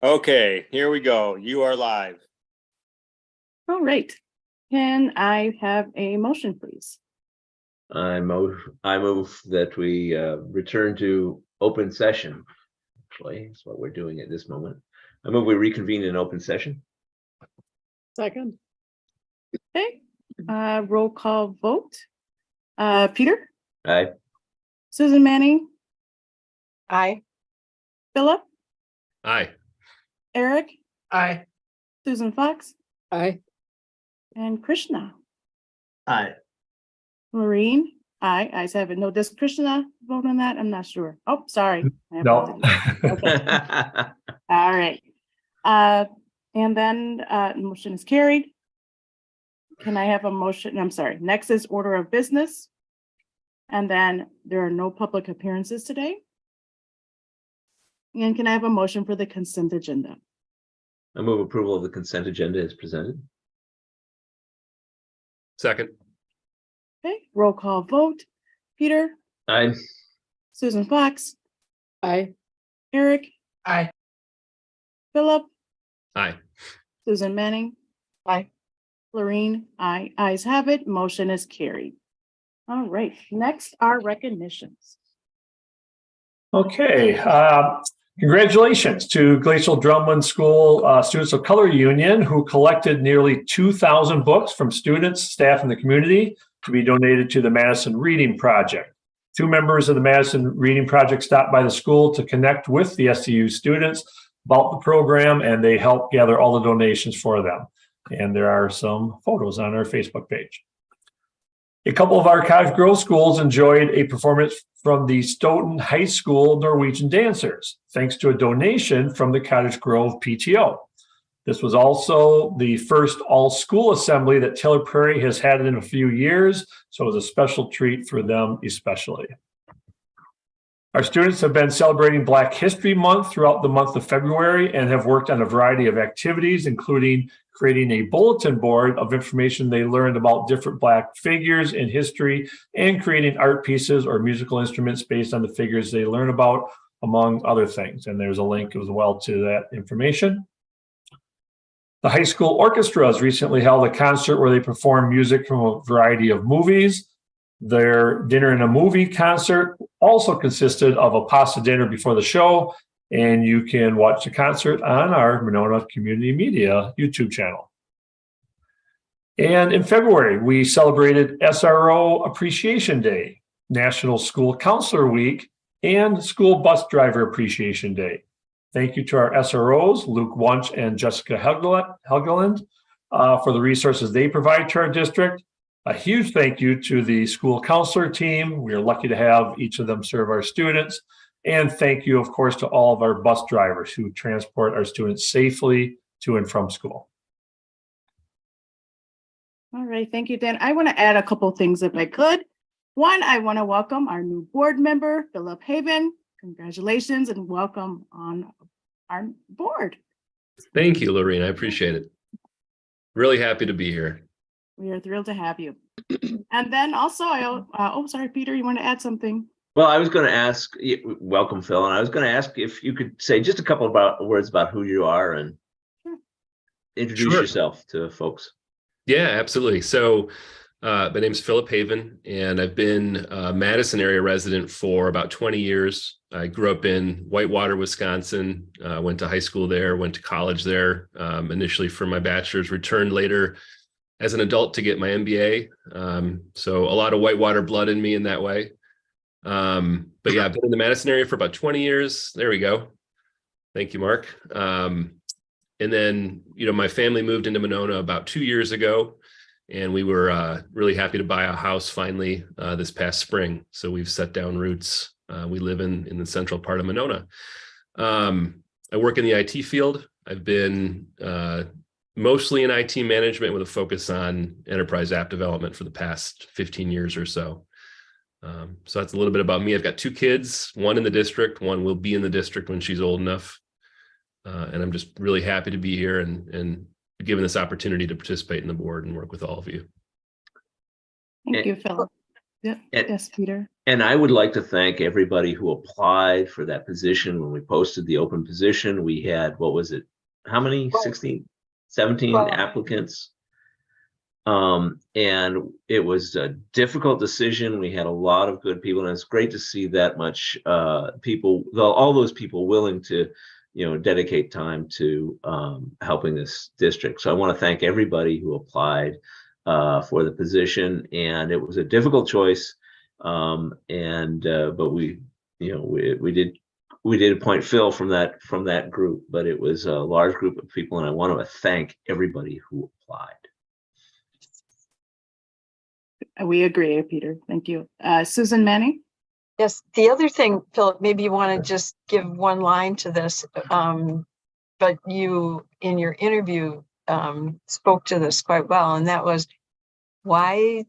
Okay, here we go. You are live. All right. Can I have a motion, please? I move that we return to open session. Actually, that's what we're doing at this moment. I move we reconvene in open session. Second. Okay, roll call vote. Peter, Aye. Susan Manning, Aye. Philip, Aye. Eric, Aye. Susan Fox, Aye. and Krishna. Aye. Maureen, aye. Ayes have it. No, does Krishna vote on that? I'm not sure. Oh, sorry. I No. apologize. Okay. All right. And then motion is carried. Can I have a motion? I'm sorry. Next is order of business. And then there are no public appearances today. And can I have a motion for the consent agenda? I move approval of the consent agenda as presented. Second. Okay, roll call vote. Peter, Aye. Susan Fox, Aye. Eric, Aye. Philip, Aye. Susan Manning, Aye. Lorraine, aye. Ayes have it. Motion is carried. All right, next are recognitions. Okay, congratulations to Glacial Drumlin School Students of Color Union, who collected nearly 2,000 books from students, staff, and the community to be donated to the Madison Reading Project. 2 members of the Madison Reading Project stopped by the school to connect with the STU students about the program, and they helped gather all the donations for them. And there are some photos on our Facebook page. A couple of our Cottage Grove schools enjoyed a performance from the Stoughton High School Norwegian dancers, thanks to a donation from the Cottage Grove PTO. This was also the first all-school assembly that Taylor Prairie has had in a few years, so it was a special treat for them especially. Our students have been celebrating Black History Month throughout the month of February and have worked on a variety of activities, including creating a bulletin board of information they learned about different Black figures in history and creating art pieces or musical instruments based on the figures they learn about, among other things. And there's a link as well to that information. The high school orchestras recently held a concert where they performed music from a variety of movies. Their dinner and a movie concert also consisted of a pasta dinner before the show, and you can watch the concert on our Monona Community Media YouTube channel. And in February, we celebrated SRO Appreciation Day, National School Counselor Week, and School Bus Driver Appreciation Day. Thank you to our SROs, Luke Wunsch and Jessica Helgeland, for the resources they provide to our district. A huge thank you to the school counselor team. We are lucky to have each of them serve our students. And thank you, of course, to all of our bus drivers who transport our students safely to and from school. All right, thank you, Dan. I want to add a couple things if I could. One, I want to welcome our new board member, Philip Haven. Congratulations and welcome on our board. Thank you, Lorraine. I appreciate it. Really happy to be here. We are thrilled to have you. And then also, oh, sorry, Peter, you want to add something? Well, I was going to ask, welcome, Phil, and I was going to ask if you could say just a couple of words about who you are and introduce yourself to folks. Yeah, absolutely. So my name's Philip Haven, and I've been a Madison area resident for about 20 years. I grew up in Whitewater, Wisconsin, went to high school there, went to college there, initially for my bachelor's, returned later as an adult to get my MBA. So a lot of Whitewater blood in me in that way. But yeah, I've been in the Madison area for about 20 years. There we go. Thank you, Mark. And then, my family moved into Monona about 2 years ago, and we were really happy to buy a house finally this past spring. So we've set down roots. We live in the central part of Monona. I work in the IT field. I've been mostly in IT management with a focus on enterprise app development for the past 15 years or so. So that's a little bit about me. I've got 2 kids, one in the district, one will be in the district when she's old enough. And I'm just really happy to be here and given this opportunity to participate in the board and work with all of you. Thank you, Philip. Yeah, And- yes, Peter. And I would like to thank everybody who applied for that position. When we posted the open position, we had, what was it? How many? 16, 17 Well- applicants. And it was a difficult decision. We had a lot of good people, and it's great to see that much people, all those people willing to, dedicate time to helping this district. So I want to thank everybody who applied for the position, and it was a difficult choice. But we did appoint Phil from that group, but it was a large group of people, and I want to thank everybody who applied. We agree, Peter. Thank you. Susan Manning? Yes, the other thing, Philip, maybe you want to just give one line to this. But you, in your interview, spoke to this quite well, and that was, why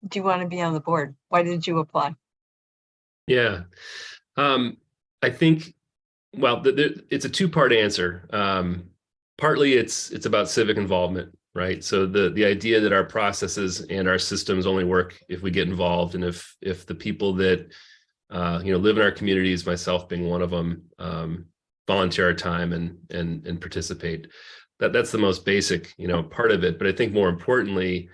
do you want to be on the board? Why did you apply? Yeah. I think, well, it's a two-part answer. Partly it's about civic involvement, right? So the idea that our processes and our systems only work if we get involved, and if the people that live in our communities, myself being one of them, volunteer our time and participate. That's the most basic, part of it. But I think more importantly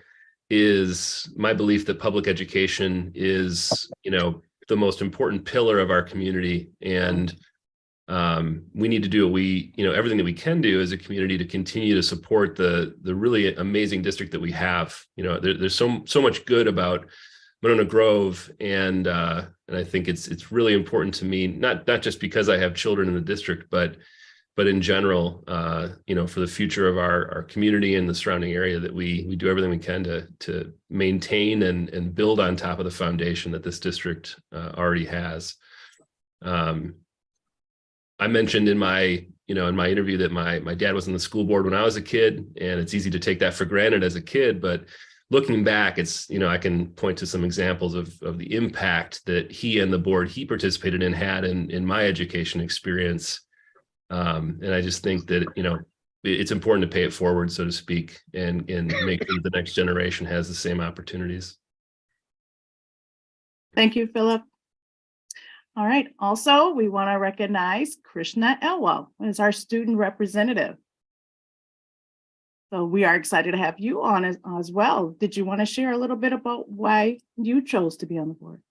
is my belief that public education is, the most important pillar of our community, and we need to do everything that we can do as a community to continue to support the really amazing district that we have. There's so much good about Monona Grove, and I think it's really important to me, not just because I have children in the district, but in general, for the future of our community and the surrounding area, that we do everything we can to maintain and build on top of the foundation that this district already has. I mentioned in my interview that my dad was on the school board when I was a kid, and it's easy to take that for granted as a kid, but looking back, it's, I can point to some examples of the impact that he and the board he participated in had in my education experience. And I just think that, it's important to pay it forward, so to speak, and make sure the next generation has the same opportunities. Thank you, Philip. All right. Also, we want to recognize Krishna Elwell as our student representative. So we are excited to have you on as well. Did you want to share a little bit about why you chose to be on the board?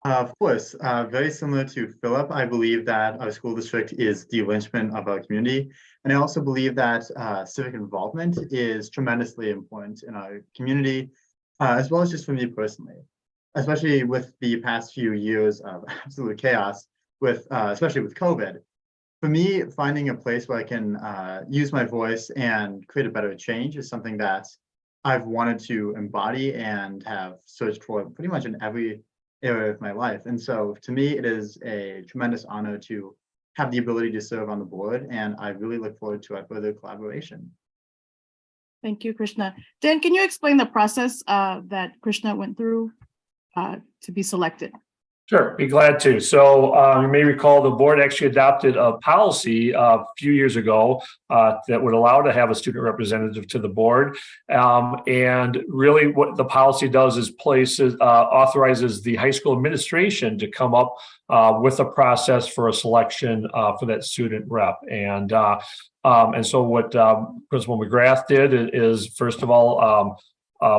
Of course, very similar to Philip, I believe that our school district is the linchpin of our community. And I also believe that civic involvement is tremendously important in our community, as well as just for me personally, especially with the past few years of absolute chaos, especially with COVID. For me, finding a place where I can use my voice and create a better change is something that I've wanted to embody and have searched for pretty much in every area of my life. And so to me, it is a tremendous honor to have the ability to serve on the board, and I really look forward to our further collaboration. Thank you, Krishna. Dan, can you explain the process that Krishna went through to be selected? Sure, be glad to. So you may recall the board actually adopted a policy a few years ago that would allow to have a student representative to the board. And really what the policy does is authorizes the high school administration to come up with a process for a selection for that student rep. And so what Principal McGrath did is, first of all,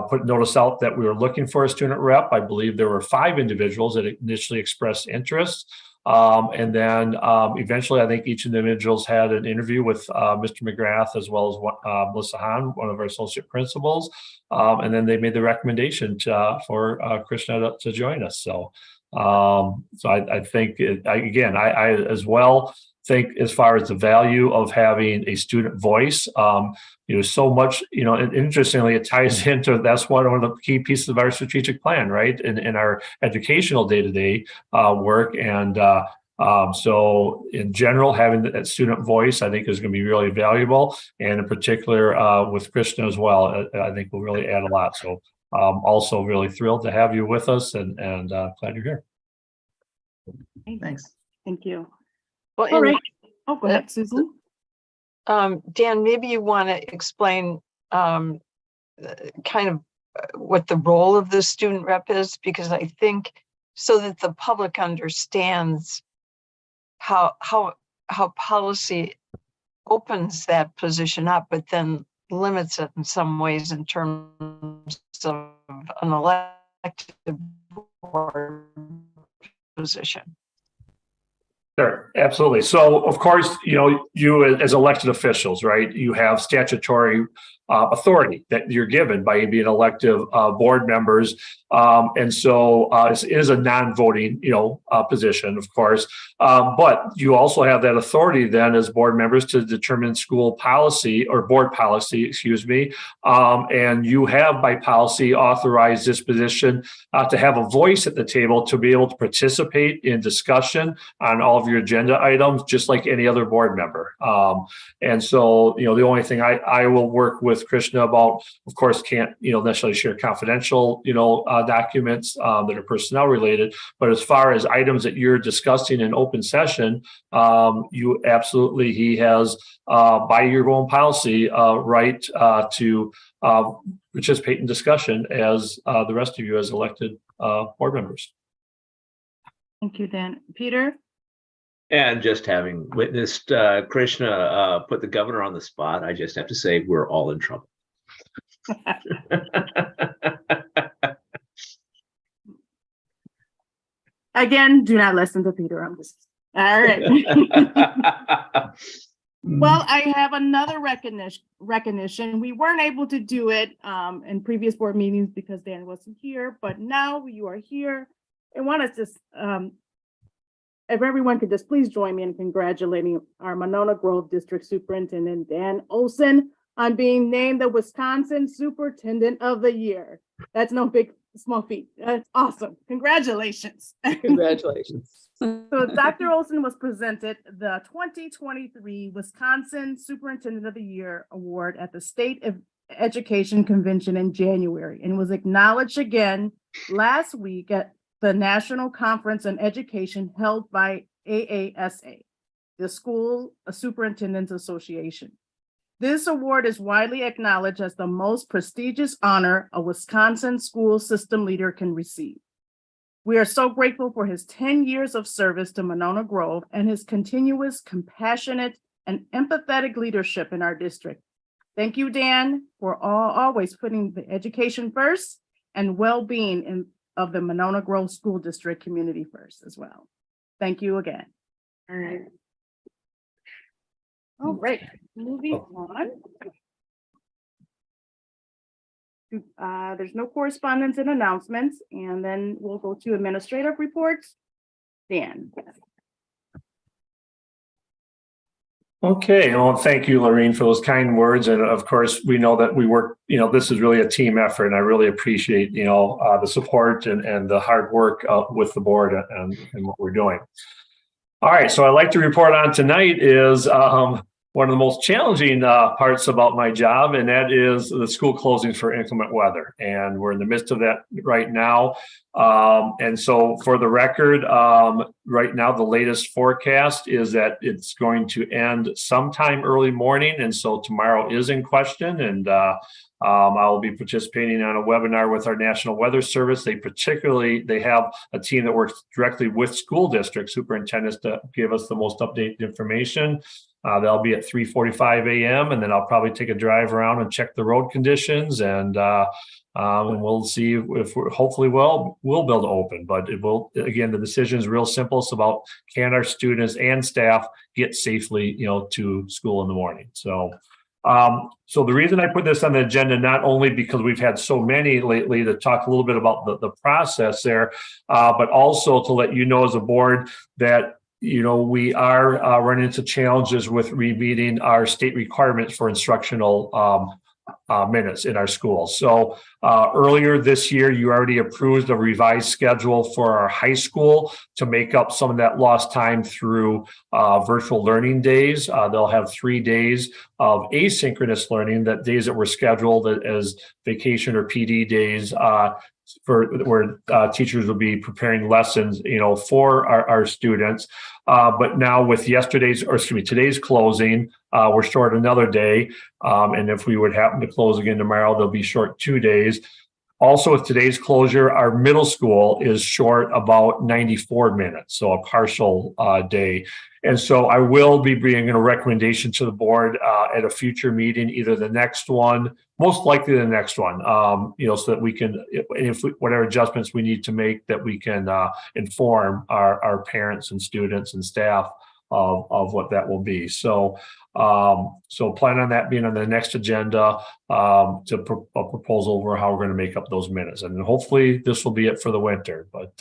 put notice out that we were looking for a student rep. I believe there were 5 individuals that initially expressed interest. And then eventually, I think each individuals had an interview with Mr. McGrath, as well as Melissa Hahn, one of our associate principals. And then they made the recommendation for Krishna to join us. So I think, I as well think, as far as the value of having a student voice, so much, and interestingly, it ties into, that's one of the key pieces of our strategic plan, right? In our educational day-to-day work. And so in general, having that student voice, I think, is going to be really valuable. And in particular, with Krishna as well, I think will really add a lot. So also really thrilled to have you with us, and glad you're here. Thanks. Thank you. Well, All right. Oh, go ahead, Susan. Dan, maybe you want to explain kind of what the role of the student rep is? Because I think so that the public understands how policy opens that position up, but then limits it in some ways in terms of an elected board position. Sure, absolutely. So, of course, you as elected officials, right? You have statutory authority that you're given by being elective board members, and so it is a non-voting, position, of course. But you also have that authority then as board members to determine school policy or board policy, excuse me. And you have by policy authorized this position to have a voice at the table to be able to participate in discussion on all of your agenda items, just like any other board member. And so, the only thing I will work with Krishna about, of course, can't, necessarily share confidential, documents that are personnel related. But as far as items that you're discussing in open session, you absolutely, he has, by your own policy, right to participate in discussion as the rest of you as elected board members. Thank you, Dan. Peter? And just having witnessed Krishna put the governor on the spot, I just have to say we're all in trouble. Again, do not listen to Peter on this. All right. Well, I have another recognition. We weren't able to do it in previous board meetings because Dan wasn't here, but now you are here. I want us to, if everyone could just please join me in congratulating our Monona Grove District Superintendent, Dan Olson, on being named the Wisconsin Superintendent of the Year. That's no small feat. That's awesome. Congratulations. Congratulations. So Dr. Olson was presented the 2023 Wisconsin Superintendent of the Year Award at the State Education Convention in January and was acknowledged again last week at the National Conference on Education held by AASA, the School Superintendents Association. This award is widely acknowledged as the most prestigious honor a Wisconsin school system leader can receive. We are so grateful for his 10 years of service to Monona Grove and his continuous compassionate and empathetic leadership in our district. Thank you, Dan, for always putting the education first and well-being of the Monona Grove School District community first as well. Thank you again. All right. All right, moving on. There's no correspondence and announcements, and then we'll go to administrative reports. Dan. Okay, well, thank you, Lorene, for those kind words. And of course, we know that we work, this is really a team effort, and I really appreciate, the support and the hard work with the board and what we're doing. All right, so I'd like to report on tonight is one of the most challenging parts about my job, and that is the school closings for inclement weather. And we're in the midst of that right now. And so for the record, right now, the latest forecast is that it's going to end sometime early morning. And so tomorrow is in question. And I'll be participating on a webinar with our National Weather Service. They have a team that works directly with school district superintendents to give us the most updated information. They'll be at 3:45 a.m. and then I'll probably take a drive around and check the road conditions and we'll see if hopefully we'll be able to open. But it will, again, the decision is real simple. It's about can our students and staff get safely, to school in the morning. So the reason I put this on the agenda, not only because we've had so many lately to talk a little bit about the process there, but also to let you know as a board that we are running into challenges with meeting our state requirements for instructional minutes in our schools. So earlier this year, you already approved a revised schedule for our high school to make up some of that lost time through virtual learning days. They'll have 3 days of asynchronous learning, that days that were scheduled as vacation or PD days, where teachers will be preparing lessons, for our students. But now with today's closing, we're short another day. And if we would happen to close again tomorrow, they'll be short 2 days. Also, with today's closure, our middle school is short about 94 minutes, so a partial day. And so I will be bringing a recommendation to the board at a future meeting, either the next one, most likely the next one, so that we can, whatever adjustments we need to make, that we can inform our parents and students and staff of what that will be. So plan on that being on the next agenda, a proposal over how we're going to make up those minutes. And hopefully this will be it for the winter, but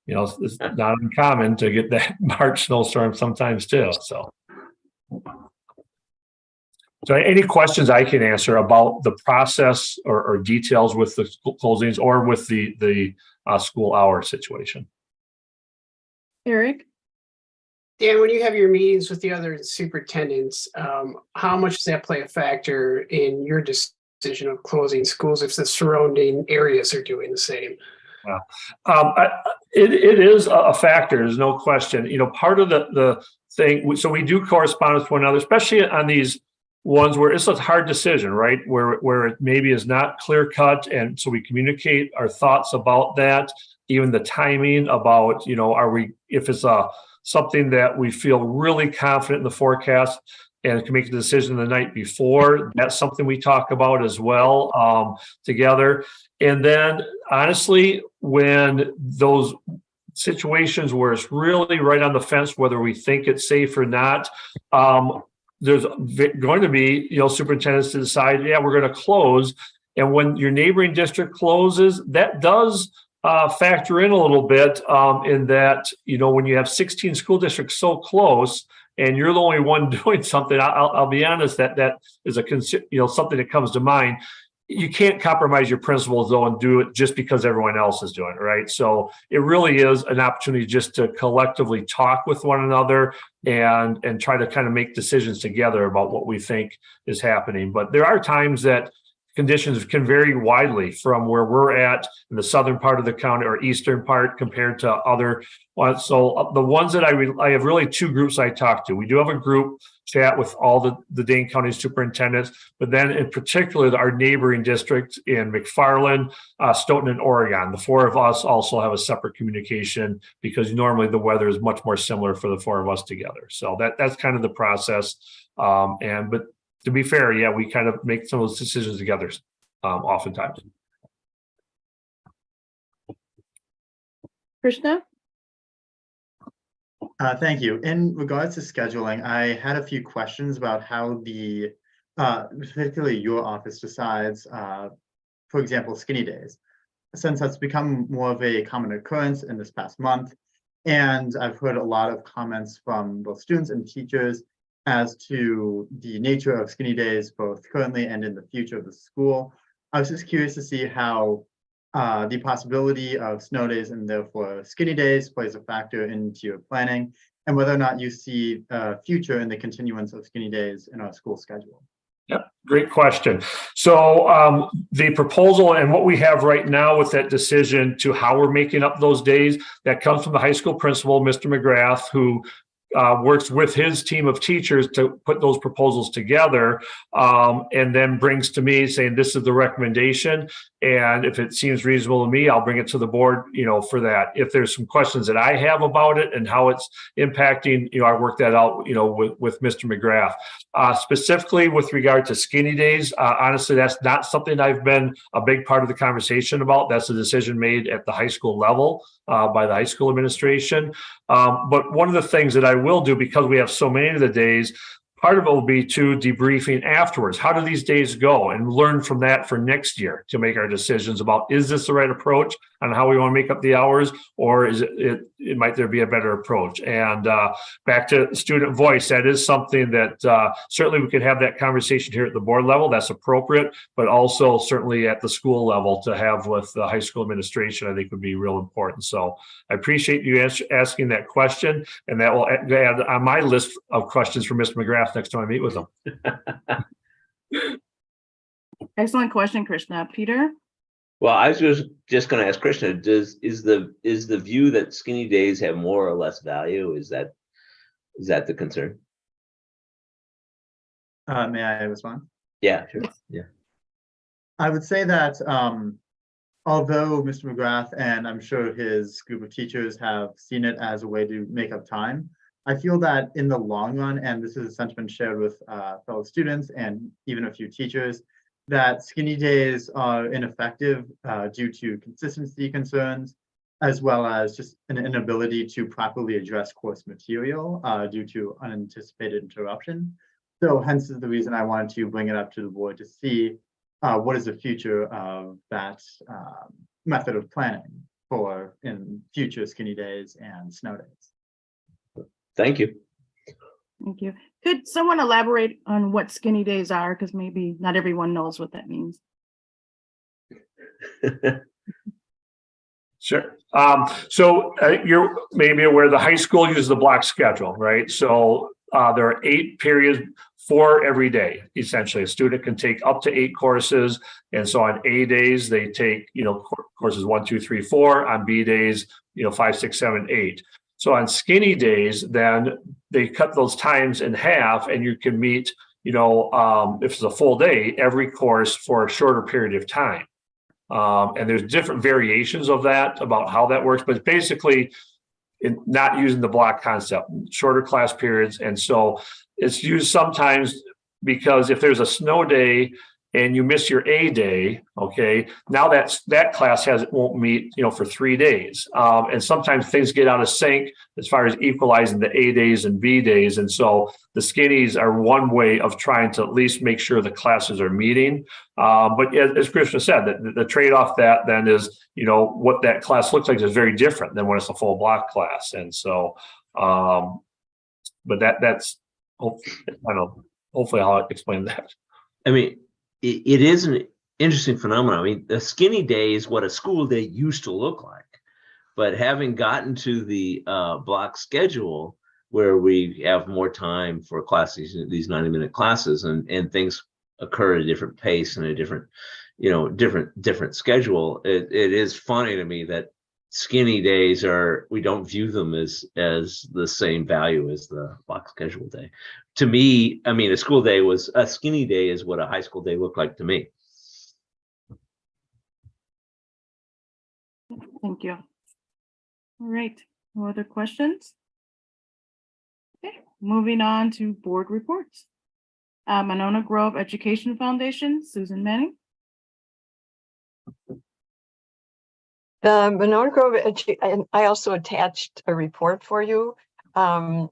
it's not uncommon to get that March snowstorm sometimes too. So any questions I can answer about the process or details with the closings or with the school hour situation? Eric? Dan, when you have your meetings with the other superintendents, how much does that play a factor in your decision of closing schools if the surrounding areas are doing the same? It is a factor. There's no question. Part of the thing. So we do correspond with one another, especially on these ones where it's a hard decision, right? Where it maybe is not clear cut, and so we communicate our thoughts about that. Even the timing about if it's something that we feel really confident in the forecast and can make a decision the night before, that's something we talk about as well together. And then honestly, when those situations where it's really right on the fence, whether we think it's safe or not, there's going to be, superintendents to decide, yeah, we're going to close. And when your neighboring district closes, that does factor in a little bit in that, when you have 16 school districts so close and you're the only one doing something, I'll be honest, that is something that comes to mind. You can't compromise your principles though and do it just because everyone else is doing it, right? So it really is an opportunity just to collectively talk with one another and try to kind of make decisions together about what we think is happening. But there are times that conditions can vary widely from where we're at in the southern part of the county or eastern part compared to other ones. So the ones that I have really two groups I talk to. We do have a group chat with all the Dane County superintendents, but then in particular, our neighboring districts in McFarland, Stoughton, and Oregon. The four of us also have a separate communication because normally the weather is much more similar for the four of us together. So that's kind of the process. But to be fair, yeah, we kind of make some of those decisions together oftentimes. Krishna? Thank you. In regards to scheduling, I had a few questions about how particularly your office decides, for example, skinny days, since that's become more of a common occurrence in this past month. And I've heard a lot of comments from both students and teachers as to the nature of skinny days, both currently and in the future of the school. I was just curious to see how the possibility of snow days and therefore skinny days plays a factor into your planning, and whether or not you see a future in the continuance of skinny days in our school schedule. Yep, great question. So the proposal and what we have right now with that decision to how we're making up those days, that comes from the high school principal, Mr. McGrath, who works with his team of teachers to put those proposals together, and then brings to me saying, this is the recommendation. And if it seems reasonable to me, I'll bring it to the board, for that. If there's some questions that I have about it and how it's impacting, I work that out, with Mr. McGrath. Specifically with regard to skinny days, honestly, that's not something I've been a big part of the conversation about. That's a decision made at the high school level by the high school administration. But one of the things that I will do, because we have so many of the days, part of it will be to debriefing afterwards. How do these days go? And learn from that for next year to make our decisions about, is this the right approach on how we want to make up the hours, or is might there be a better approach? And back to student voice, that is something that certainly we could have that conversation here at the board level. That's appropriate, but also certainly at the school level to have with the high school administration, I think would be real important. So I appreciate you asking that question, and that will add on my list of questions for Mr. McGrath next time I meet with him. Excellent question, Krishna. Peter? Well, I was just going to ask Krishna, is the view that skinny days have more or less value? Is that the concern? May I respond? Yeah, sure. Yeah. I would say that although Mr. McGrath and I'm sure his group of teachers have seen it as a way to make up time, I feel that in the long run, and this is a sentiment shared with fellow students and even a few teachers, that skinny days are ineffective due to consistency concerns, as well as just an inability to properly address course material due to unanticipated interruption. So hence is the reason I wanted to bring it up to the board to see what is the future of that method of planning for in future skinny days and snow days. Thank you. Thank you. Could someone elaborate on what skinny days are? Because maybe not everyone knows what that means. Sure. So you're maybe aware the high school uses the block schedule, right? So there are 8 periods, 4 every day. Essentially, a student can take up to 8 courses, and so on A days they take courses 1, 2, 3, 4. On B days, 5, 6, 7, 8. So on skinny days, then they cut those times in half, and you can meet, if it's a full day, every course for a shorter period of time. And there's different variations of that about how that works, but basically not using the block concept, shorter class periods. And so it's used sometimes because if there's a snow day and you miss your A day, okay, now that class won't meet, for 3 days. And sometimes things get out of sync as far as equalizing the A days and B days. And so the skinnies are one way of trying to at least make sure the classes are meeting. But as Krishna said, the trade-off that then is, what that class looks like is very different than when it's a full block class. And so, but that's, hopefully I'll explain that. I mean, it is an interesting phenomenon. I mean, a skinny day is what a school day used to look like. But having gotten to the block schedule where we have more time for classes, these 90-minute classes, and things occur at a different pace and a different, different schedule, it is funny to me that skinny days we don't view them as the same value as the block schedule day. To me, I mean, a skinny day is what a high school day looked like to me. Thank you. All right. No other questions? Okay, moving on to board reports. Monona Grove Education Foundation, Susan Manning. The Monona Grove, and I also attached a report for you. And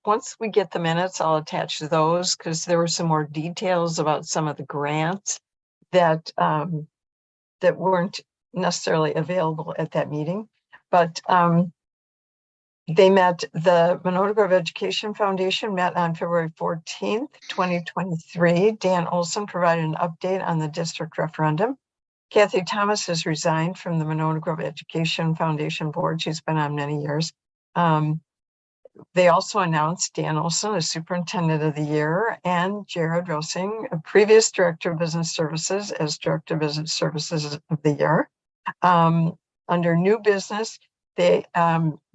once we get the minutes, I'll attach those because there were some more details about some of the grants that weren't necessarily available at that meeting. But they met, the Monona Grove Education Foundation met on February 14th, 2023. Dan Olson provided an update on the district referendum. Kathy Thomas has resigned from the Monona Grove Education Foundation board. She's been on many years. They also announced Dan Olson as Superintendent of the Year and Jared Rosing, a previous Director of Business Services, as Director of Business Services of the Year. Under new business, there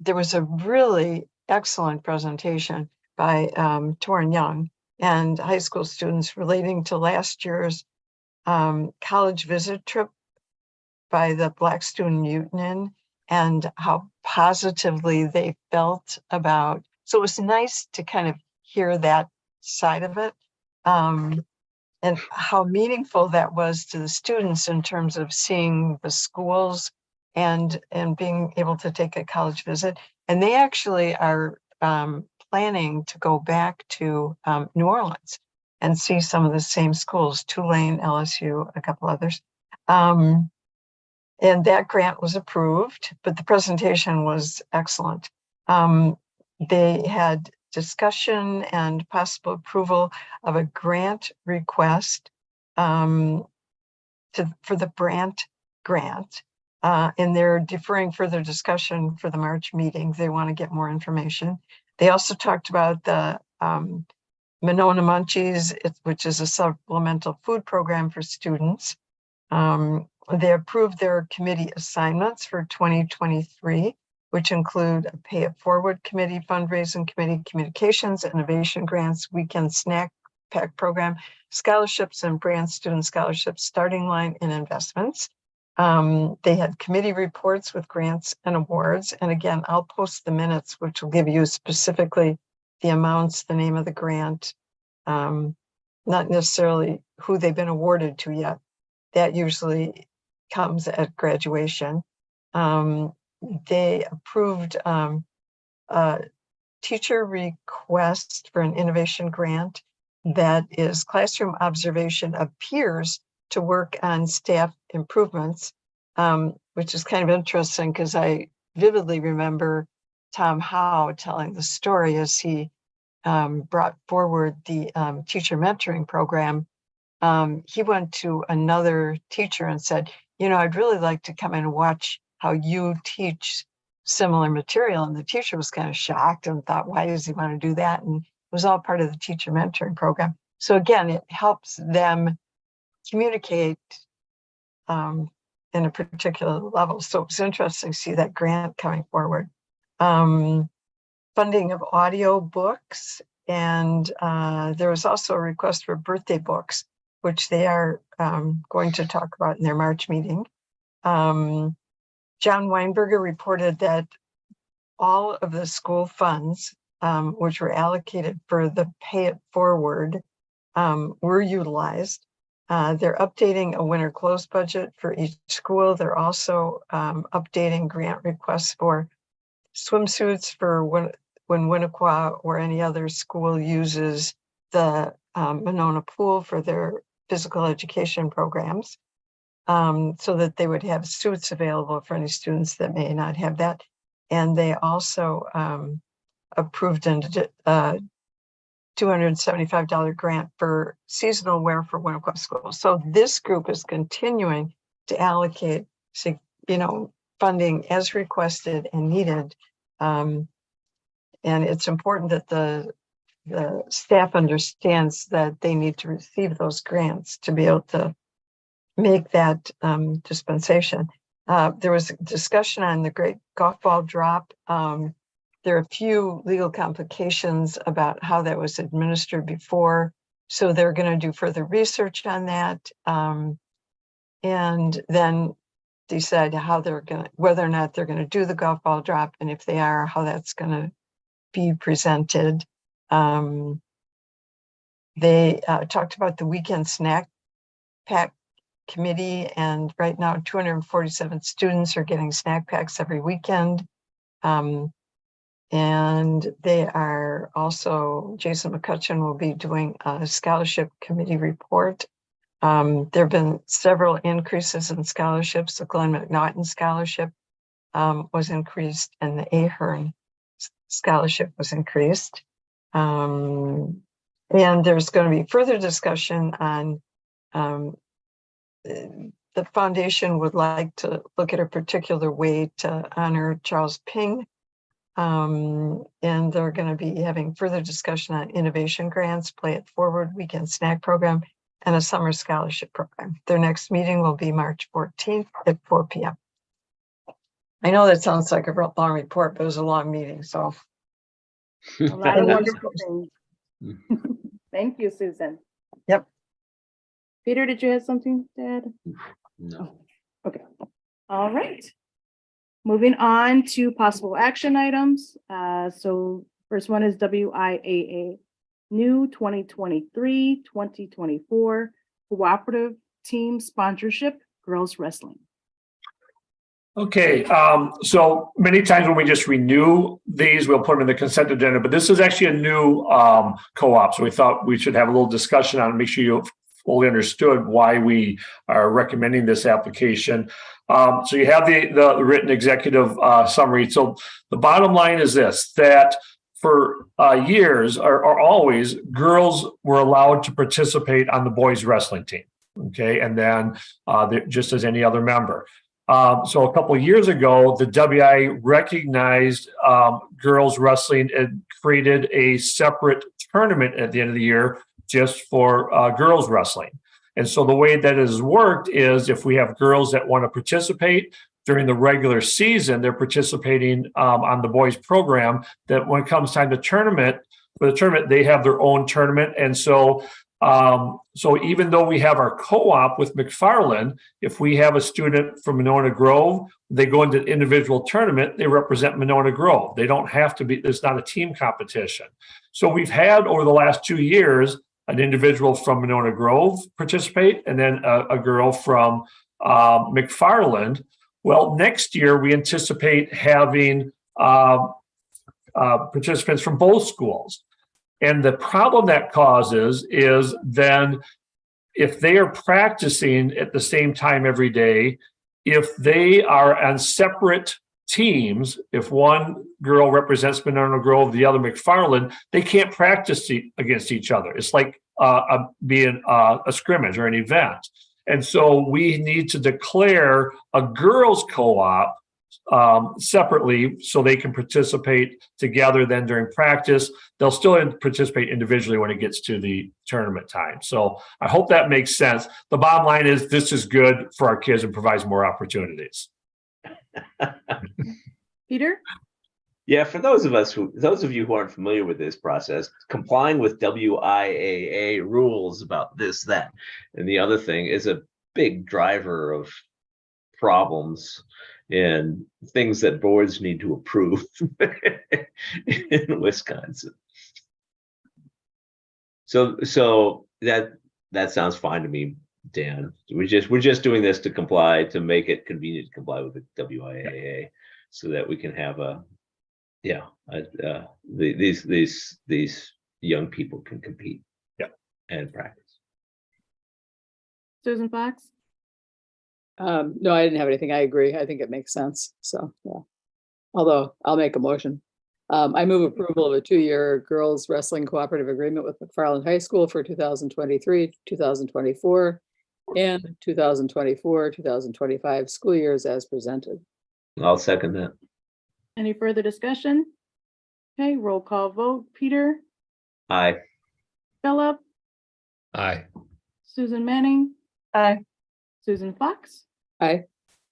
was a really excellent presentation by Torin Young and high school students relating to last year's college visit trip by the Black Student Union and how positively they felt about. So it was nice to kind of hear that side of it, and how meaningful that was to the students in terms of seeing the schools and being able to take a college visit. And they actually are planning to go back to New Orleans and see some of the same schools, Tulane, LSU, a couple others. And that grant was approved, but the presentation was excellent. They had discussion and possible approval of a grant request for the Brandt grant. And they're deferring further discussion for the March meeting. They want to get more information. They also talked about the Monona Munchies, which is a supplemental food program for students. They approved their committee assignments for 2023, which include a Pay It Forward Committee, Fundraising Committee, Communications, Innovation Grants, Weekend Snack Pack Program, Scholarships and Brand Student Scholarships, Starting Line, and Investments. They had committee reports with grants and awards. And again, I'll post the minutes, which will give you specifically the amounts, the name of the grant, not necessarily who they've been awarded to yet. That usually comes at graduation. They approved a teacher request for an innovation grant that is classroom observation of peers to work on staff improvements, which is kind of interesting because I vividly remember Tom Howe telling the story as he brought forward the teacher mentoring program. He went to another teacher and said, you know, I'd really like to come and watch how you teach similar material. And the teacher was kind of shocked and thought, why does he want to do that? And it was all part of the teacher mentoring program. So again, it helps them communicate in a particular level. So it's interesting to see that grant coming forward. Funding of audio books. And there was also a request for birthday books, which they are going to talk about in their March meeting. John Weinberger reported that all of the school funds, which were allocated for the pay it forward, were utilized. They're updating a winter close budget for each school. They're also updating grant requests for swimsuits for when Winnequa or any other school uses the Monona pool for their physical education programs, so that they would have suits available for any students that may not have that. And they also approved a $275 grant for seasonal wear for Winnequa schools. So this group is continuing to allocate, funding as requested and needed. And it's important that the staff understands that they need to receive those grants to be able to make that dispensation. There was a discussion on the great golf ball drop. There are a few legal complications about how that was administered before. So they're going to do further research on that. And then decide whether or not they're going to do the golf ball drop. And if they are, how that's going to be presented. They talked about the weekend snack pack committee, and right now 247 students are getting snack packs every weekend. And they are also, Jason McCutcheon will be doing a scholarship committee report. There have been several increases in scholarships. The Glenn McNaughton scholarship was increased, and the Ahern scholarship was increased. And there's going to be further discussion on the foundation would like to look at a particular way to honor Charles Ping. And they're going to be having further discussion on innovation grants, Play It Forward weekend snack program, and a summer scholarship program. Their next meeting will be March 14th at 4 p.m. I know that sounds like a long report, but it was a long meeting, so. A lot of wonderful things. Thank you, Susan. Yep. Peter, did you have something to add? No. Oh, okay. All right. Moving on to possible action items. So first one is WIAA, new 2023-2024 cooperative team sponsorship, girls wrestling. Okay, so many times when we just renew these, we'll put them in the consent agenda, but this is actually a new co-op. So we thought we should have a little discussion on it, make sure you fully understood why we are recommending this application. So you have the written executive summary. So the bottom line is this, that for years or always, girls were allowed to participate on the boys wrestling team. Okay, and then just as any other member. So a couple of years ago, the WI recognized girls wrestling and created a separate tournament at the end of the year just for girls wrestling. And so the way that has worked is if we have girls that want to participate during the regular season, they're participating on the boys program, that when it comes time to for the tournament, they have their own tournament. And so So even though we have our co-op with McFarland, if we have a student from Monona Grove, they go into an individual tournament, they represent Monona Grove. They don't have to be, it's not a team competition. So we've had over the last 2 years, an individual from Monona Grove participate, and then a girl from McFarland. Well, next year we anticipate having participants from both schools. And the problem that causes is then if they are practicing at the same time every day, if they are on separate teams, if one girl represents Monona Grove, the other McFarland, they can't practice against each other. It's like being a scrimmage or an event. And so we need to declare a girls' co-op separately so they can participate together then during practice. They'll still participate individually when it gets to the tournament time. So I hope that makes sense. The bottom line is this is good for our kids and provides more opportunities. Peter? Yeah, for those of you who aren't familiar with this process, complying with WIAA rules about this, that, and the other thing is a big driver of problems and things that boards need to approve in Wisconsin. So that sounds fine to me, Dan. We're just doing this to comply, to make it convenient to comply with the WIAA, so that we can have these young people can compete, and practice. Susan Fox? No, I didn't have anything. I agree. I think it makes sense. So, yeah. Although I'll make a motion. I move approval of a 2-year girls wrestling cooperative agreement with McFarland High School for 2023, 2024, and 2024-2025 school years as presented. I'll second that. Any further discussion? Okay, roll call vote. Peter? Aye. Philip? Aye. Susan Manning? Aye. Susan Fox? Aye.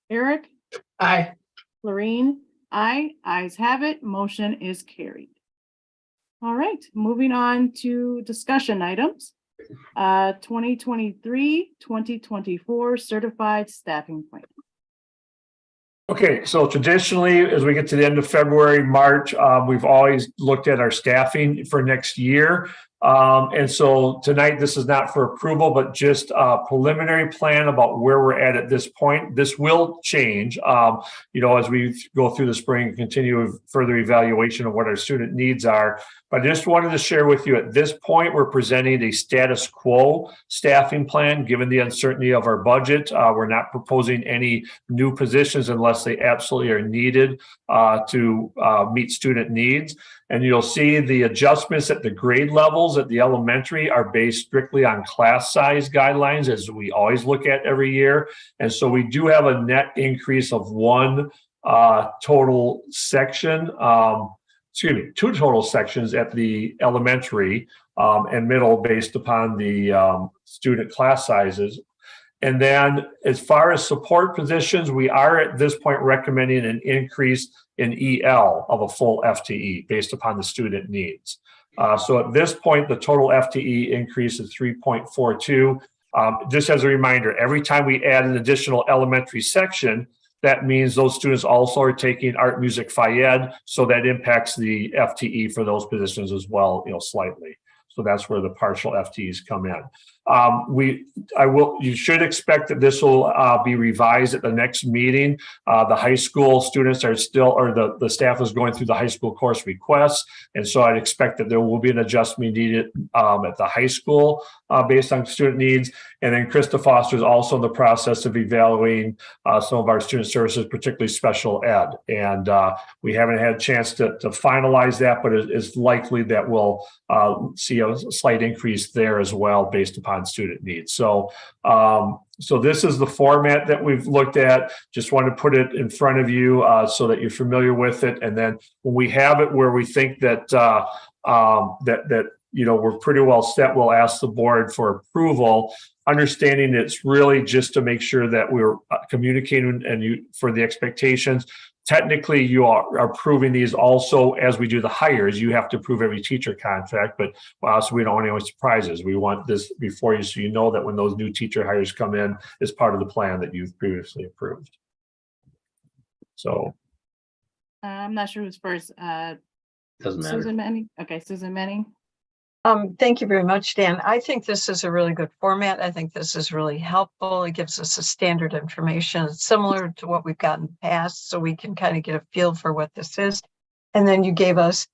Eric? Aye. Lorraine? Aye. Ayes have it. Motion is carried. All right, moving on to discussion items. 2023-2024 certified staffing plan. Okay, so traditionally, as we get to the end of February, March, we've always looked at our staffing for next year. And so tonight, this is not for approval, but just a preliminary plan about where we're at this point. This will change, as we go through the spring and continue with further evaluation of what our student needs are. But I just wanted to share with you at this point, we're presenting a status quo staffing plan, given the uncertainty of our budget. We're not proposing any new positions unless they absolutely are needed to meet student needs. And you'll see the adjustments at the grade levels at the elementary are based strictly on class size guidelines, as we always look at every year. And so we do have a net increase of one total section, two total sections at the elementary and middle based upon the student class sizes. And then as far as support positions, we are at this point recommending an increase in EL of a full FTE based upon the student needs. So at this point, the total FTE increase is 3.42. Just as a reminder, every time we add an additional elementary section, that means those students also are taking art, music, Phi-Ed, so that impacts the FTE for those positions as well, slightly. So that's where the partial FTEs come in. You should expect that this will be revised at the next meeting. The high school students are still, or the staff is going through the high school course requests. And so I'd expect that there will be an adjustment needed at the high school based on student needs. And then Krista Foster is also in the process of evaluating some of our student services, particularly special ed. And we haven't had a chance to finalize that, but it's likely that we'll see a slight increase there as well based upon student needs. So this is the format that we've looked at. Just want to put it in front of you so that you're familiar with it. And then when we have it where we think that we're pretty well set, we'll ask the board for approval, understanding it's really just to make sure that we're communicating for the expectations. technically you are approving these also as we do the hires. You have to approve every teacher contract, but so we don't want any surprises. We want this before you, so you know that when those new teacher hires come in, it's part of the plan that you've previously approved. So I'm not sure who's first. Doesn't matter. Susan Manning. Okay, Susan Manning. Thank you very much, Dan. I think this is a really good format. I think this is really helpful. It gives us a standard information. It's similar to what we've got in the past, so we can kind of get a feel for what this is. And then you gave us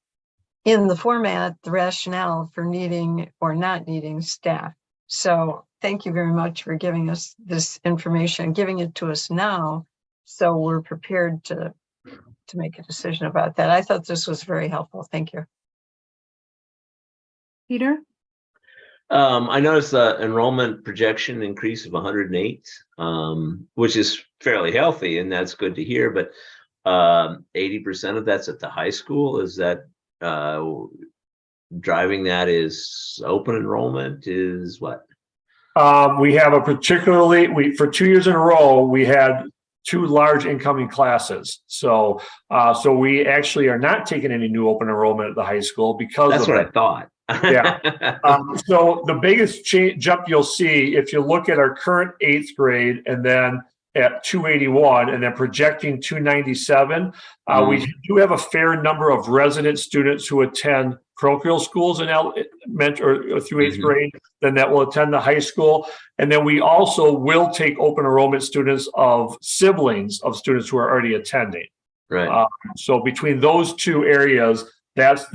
in the format the rationale for needing or not needing staff. So thank you very much for giving us this information, giving it to us now, so we're prepared to make a decision about that. I thought this was very helpful. Thank you. Peter? I noticed the enrollment projection increase of 108, which is fairly healthy, and that's good to hear. But 80% of that's at the high school. Is that driving that is open enrollment is what? we have a particularly, for 2 years in a row, we had 2 large incoming classes. So we actually are not taking any new open enrollment at the high school because That's of what it. I thought. Yeah. So the biggest jump you'll see if you look at our current 8th grade and then at 281 and then projecting 297, we do have a fair number of resident students who attend parochial schools in elementary or through 8th grade, then that will attend the high school. And then we also will take open enrollment students of siblings of students who are already attending. Right. So between those 2 areas, that's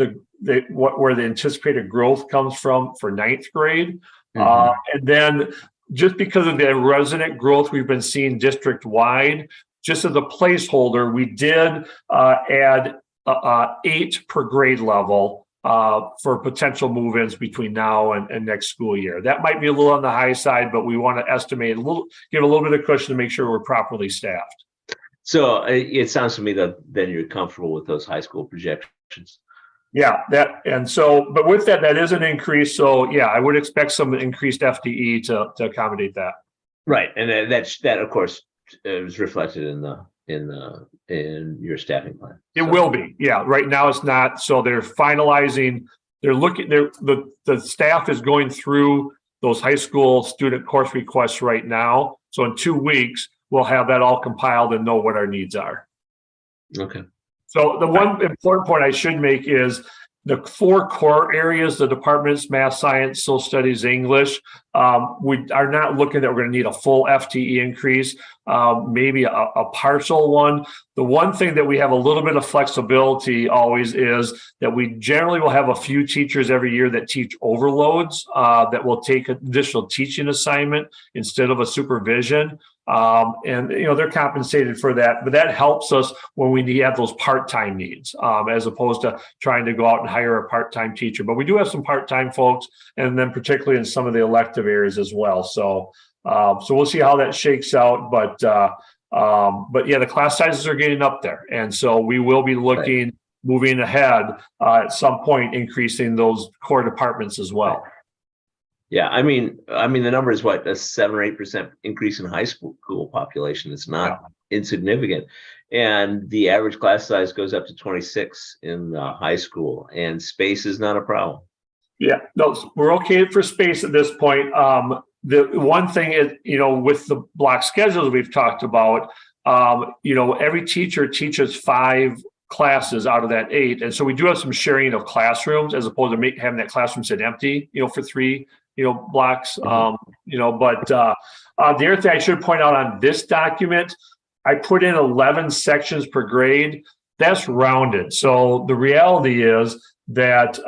where the anticipated growth comes from for 9th grade. And then just because of the resident growth we've been seeing district wide, just as a placeholder, we did add 8 per grade level for potential move-ins between now and next school year. That might be a little on the high side, but we want to estimate give a little bit of cushion to make sure we're properly staffed. So it sounds to me that then you're comfortable with those high school projections. Yeah, but with that is an increase. So yeah, I would expect some increased FTE to accommodate that. Right, and that of course is reflected in your staffing plan. It will be, yeah. Right now it's not. So they're finalizing. The staff is going through those high school student course requests right now. So in 2 weeks we'll have that all compiled and know what our needs are. Okay. So the one important point I should make is the 4 core areas, the departments, math, science, social studies, English, we are not looking that we're going to need a full FTE increase, maybe a partial one. The one thing that we have a little bit of flexibility always is that we generally will have a few teachers every year that teach overloads, that will take additional teaching assignment instead of a supervision. And they're compensated for that, but that helps us when we have those part-time needs, as opposed to trying to go out and hire a part-time teacher. But we do have some part-time folks, and then particularly in some of the elective areas as well. So we'll see how that shakes out. But yeah, the class sizes are getting up there, and so we will be looking moving ahead at some point, increasing those core departments as well. Yeah, I mean, the number is what, a 7 or 8% increase in high school population. It's not insignificant, and the average class size goes up to 26 in high school, and space is not a problem. Yeah, no, we're okay for space at this point. The one thing is, with the block schedules we've talked about, every teacher teaches 5 classes out of that 8, and so we do have some sharing of classrooms as opposed to having that classroom sit empty, for 3. Blocks, but the other thing I should point out on this document, I put in 11 sections per grade. That's rounded. So the reality is that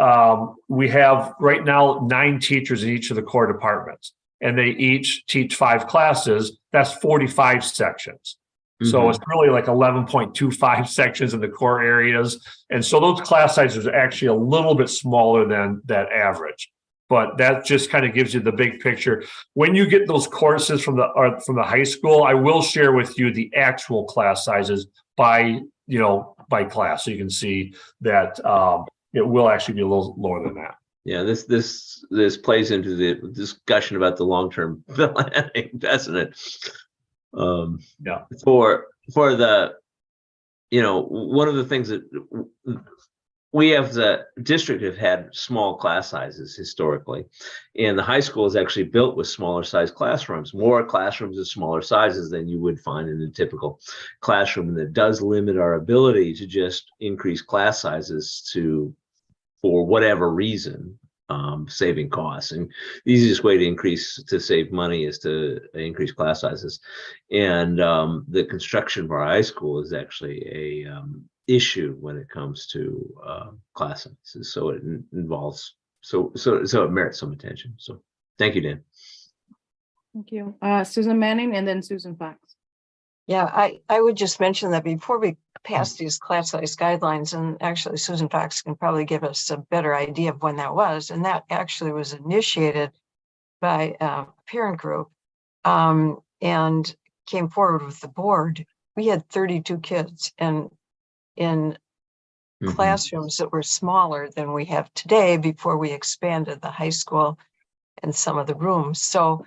we have right now 9 teachers in each of the core departments, and they each teach 5 classes. That's 45 sections. So it's really like 11.25 sections in the core areas. And so those class sizes are actually a little bit smaller than that average. But that just kind of gives you the big picture. When you get those courses from the high school, I will share with you the actual class sizes by class, so you can see that it will actually be a little lower than that. Yeah, this plays into the discussion about the long-term planning, doesn't it? Yeah. For the one of the things that we as a district have had small class sizes historically, and the high school is actually built with smaller size classrooms, more classrooms of smaller sizes than you would find in a typical classroom. And that does limit our ability to just increase class sizes for whatever reason, saving costs. And the easiest way to save money is to increase class sizes. And the construction of our high school is actually a issue when it comes to class sizes. So it involves, so it merits some attention. So thank you, Dan. Thank you. Susan Manning and then Susan Fox. Yeah, I would just mention that before we pass these class size guidelines, and actually Susan Fox can probably give us a better idea of when that was, and that actually was initiated by a parent group and came forward with the board. We had 32 kids and in classrooms that were smaller than we have today before we expanded the high school and some of the rooms. So,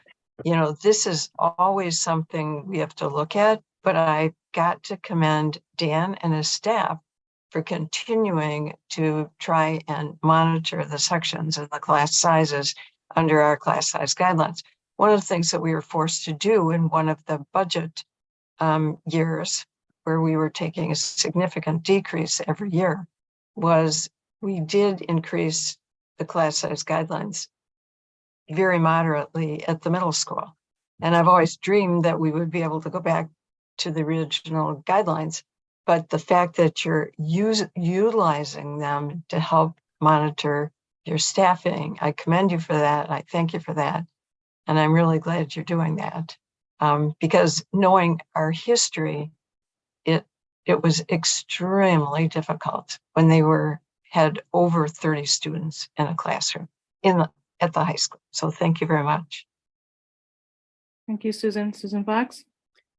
this is always something we have to look at, but I got to commend Dan and his staff for continuing to try and monitor the sections and the class sizes under our class size guidelines. One of the things that we were forced to do in one of the budget years where we were taking a significant decrease every year was we did increase the class size guidelines very moderately at the middle school. And I've always dreamed that we would be able to go back to the original guidelines, but the fact that you're utilizing them to help monitor your staffing, I commend you for that. I thank you for that. And I'm really glad you're doing that because knowing our history, it was extremely difficult when they had over 30 students in a classroom at the high school. So thank you very much. Thank you, Susan. Susan Fox.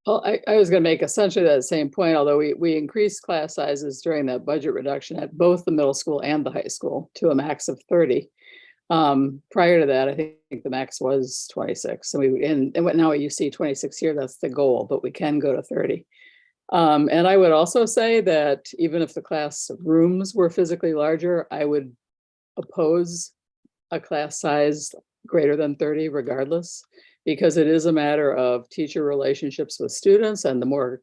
Well, I was going to make essentially that same point, although we increased class sizes during that budget reduction at both the middle school and the high school to a max of 30. Prior to that, I think the max was 26. And now you see 26 here, that's the goal, but we can go to 30. And I would also say that even if the class rooms were physically larger, I would oppose a class size greater than 30 regardless, because it is a matter of teacher relationships with students, and the more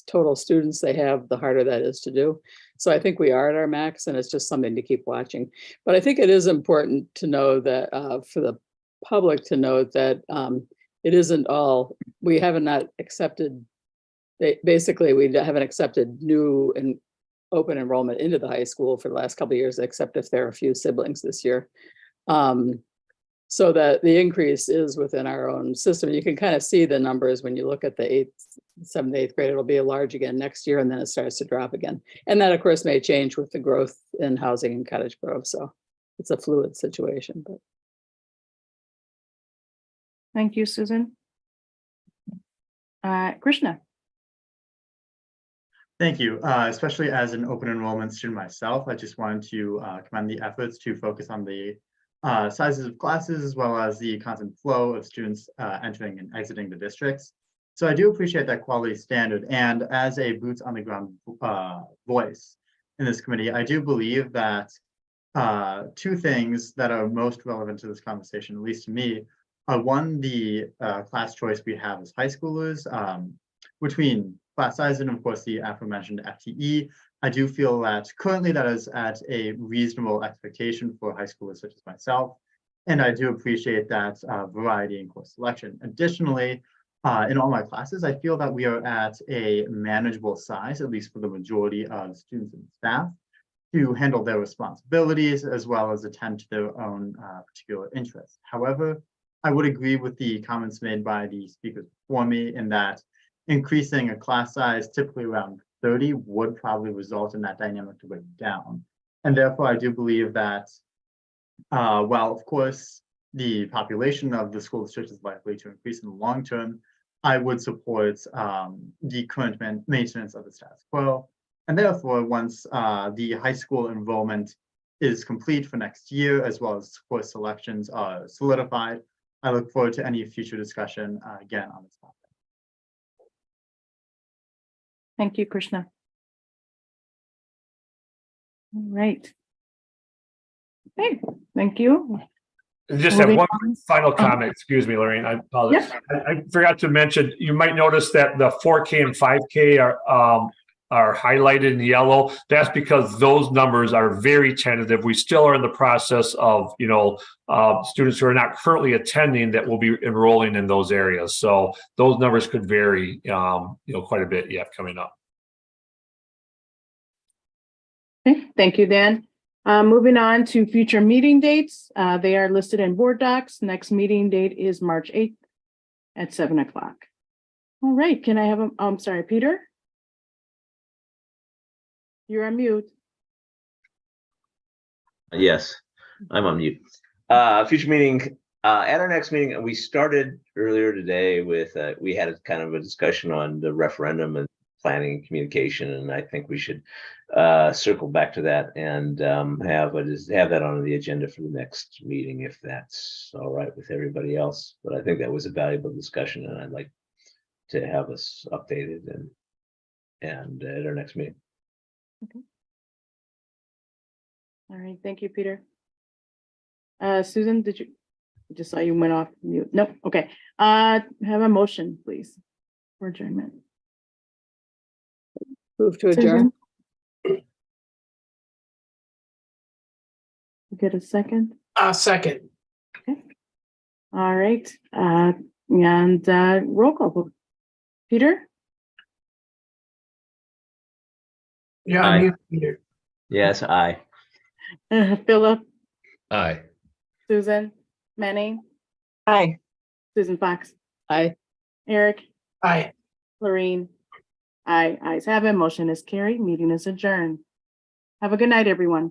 total students they have, the harder that is to do. So I think we are at our max, and it's just something to keep watching. But I think it is important to know that for the public to note that it isn't all, we haven't not accepted, basically we haven't accepted new and open enrollment into the high school for the last couple of years, except if there are a few siblings this year. So that the increase is within our own system. You can kind of see the numbers when you look at the 8th, 7th, 8th grade. It'll be large again next year, and then it starts to drop again. And that, of course, may change with the growth in housing in Cottage Grove. So it's a fluid situation. But thank you, Susan. Krishna. Thank you. Especially as an open enrollment student myself, I just wanted to commend the efforts to focus on the sizes of classes as well as the constant flow of students entering and exiting the districts. So I do appreciate that quality standard. And as a boots on the ground voice in this committee, I do believe that two things that are most relevant to this conversation, at least to me, are one, the class choice we have as high schoolers between class size and of course the aforementioned FTE. I do feel that currently that is at a reasonable expectation for high schoolers such as myself. And I do appreciate that variety in course selection. Additionally, in all my classes, I feel that we are at a manageable size, at least for the majority of students and staff, to handle their responsibilities as well as attend to their own particular interests. However, I would agree with the comments made by the speakers before me in that increasing a class size typically around 30 would probably result in that dynamic to break down. And therefore, I do believe that while of course the population of the school district is likely to increase in the long term, I would support the current maintenance of the status quo. And therefore, once the high school enrollment is complete for next year, as well as course selections are solidified, I look forward to any future discussion again on this topic. Thank you, Krishna. All right. Okay, thank you. And just have Moving one on. final comment. Excuse me, Lorraine. I apologize. I forgot to mention, you might notice that the 4K and 5K are highlighted in yellow. That's because those numbers are very tentative. We still are in the process of, students who are not currently attending that will be enrolling in those areas. So those numbers could vary, quite a bit yet coming up. Okay, thank you, Dan. Moving on to future meeting dates. They are listed in board docs. Next meeting date is March 8th at 7 o'clock. All right, can I have I'm sorry, Peter? You're on mute. Yes, I'm on mute. Future meeting, at our next meeting, we started earlier today with, we had a kind of a discussion on the referendum and planning and communication, and I think we should circle back to that and have that on the agenda for the next meeting, if that's all right with everybody else. But I think that was a valuable discussion, and I'd like to have us updated and at our next meeting. All right, thank you, Peter. Susan, I just saw you went off mute. Nope, okay. Have a motion, please, for adjournment. Move to adjourn. Susan? Get a second? Second. All right, and roll call. Peter? Yeah, Aye. I'm mute, Peter. Yes, aye. Philip? Aye. Susan? Manning? Hi. Susan Fox? Aye. Eric? Aye. Lorraine? Aye, ayes have it. Motion is carried. Meeting is adjourned. Have a good night, everyone.